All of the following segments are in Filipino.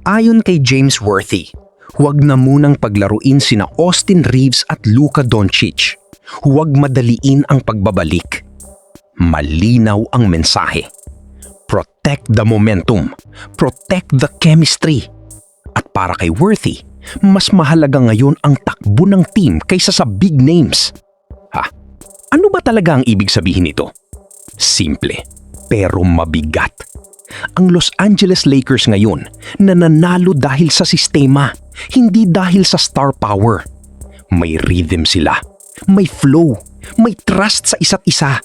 Ayon kay James Worthy, huwag na munang paglaruin sina Austin Reeves at Luka Doncic. Huwag madaliin ang pagbabalik. Malinaw ang mensahe. Protect the momentum. Protect the chemistry. At para kay Worthy, mas mahalaga ngayon ang takbo ng team kaysa sa big names. Ano ba talaga ang ibig sabihin nito? Simple, pero mabigat. Ang Los Angeles Lakers ngayon nananalo dahil sa sistema, hindi dahil sa star power. May rhythm sila, may flow, may trust sa isa't isa.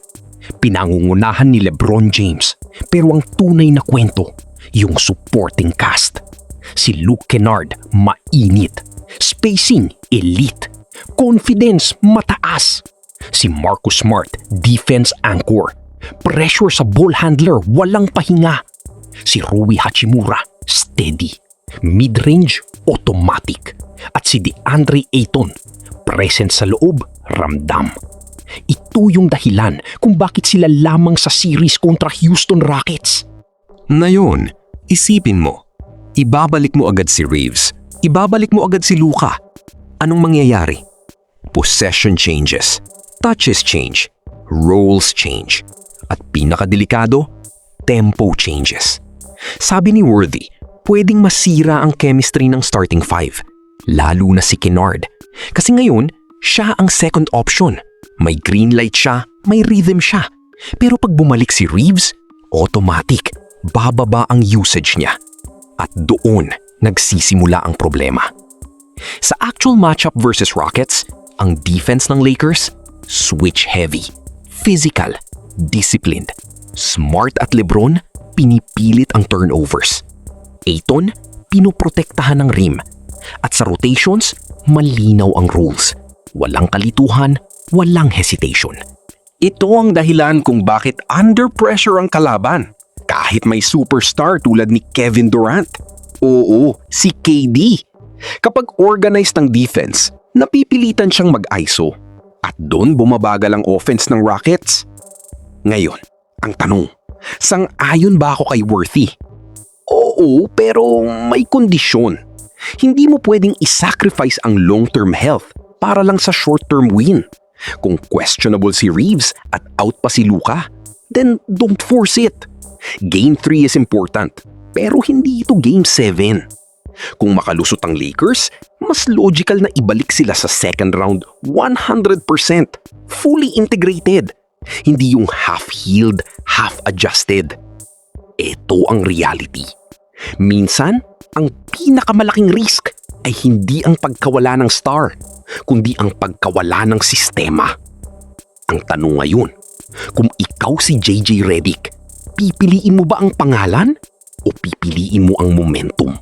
Pinangungunahan ni LeBron James, pero ang tunay na kwento, yung supporting cast. Si Luke Kennard, mainit. Spacing, elite. Confidence, mataas. Si Marcus Smart, defense anchor. Pressure sa ball handler, walang pahinga. Si Rui Hachimura, steady. Mid-range, automatic. At si DeAndre Ayton, present sa loob, ramdam. Ito yung dahilan kung bakit sila lamang sa series kontra Houston Rockets. Ngayon, isipin mo, ibabalik mo agad si Reeves, ibabalik mo agad si Luka. Anong mangyayari? Possession changes, touches change, roles change, at pinakadelikado, tempo changes. Sabi ni Worthy, pwedeng masira ang chemistry ng starting five, lalo na si Kennard. Kasi ngayon, siya ang second option. May green light siya, may rhythm siya. Pero pag bumalik si Reeves, automatic, bababa ang usage niya. At doon, nagsisimula ang problema. Sa actual matchup versus Rockets, ang defense ng Lakers, switch heavy, physical, disciplined. Smart at LeBron, pinipilit ang turnovers. Ayton, pinoprotektahan ng rim. At sa rotations, malinaw ang rules. Walang kalituhan, walang hesitation. Ito ang dahilan kung bakit under pressure ang kalaban. Kahit may superstar tulad ni Kevin Durant. Oo, si KD. Kapag organized ang defense, napipilitan siyang mag-ISO. At doon bumabagal ang offense ng Rockets. Ngayon, ang tanong, sang-ayon ba ako kay Worthy? Oo, pero may kondisyon. Hindi mo pwedeng isacrifice ang long-term health para lang sa short-term win. Kung questionable si Reeves at out pa si Luka, then don't force it. Game 3 is important, pero hindi ito Game 7. Kung makalusot ang Lakers, mas logical na ibalik sila sa second round 100%, fully integrated. Hindi yung half-healed, half-adjusted. Ito ang reality. Minsan, ang pinakamalaking risk ay hindi ang pagkawala ng star, kundi ang pagkawala ng sistema. Ang tanong ngayon, kung ikaw si JJ Redick, pipiliin mo ba ang pangalan o pipiliin mo ang momentum?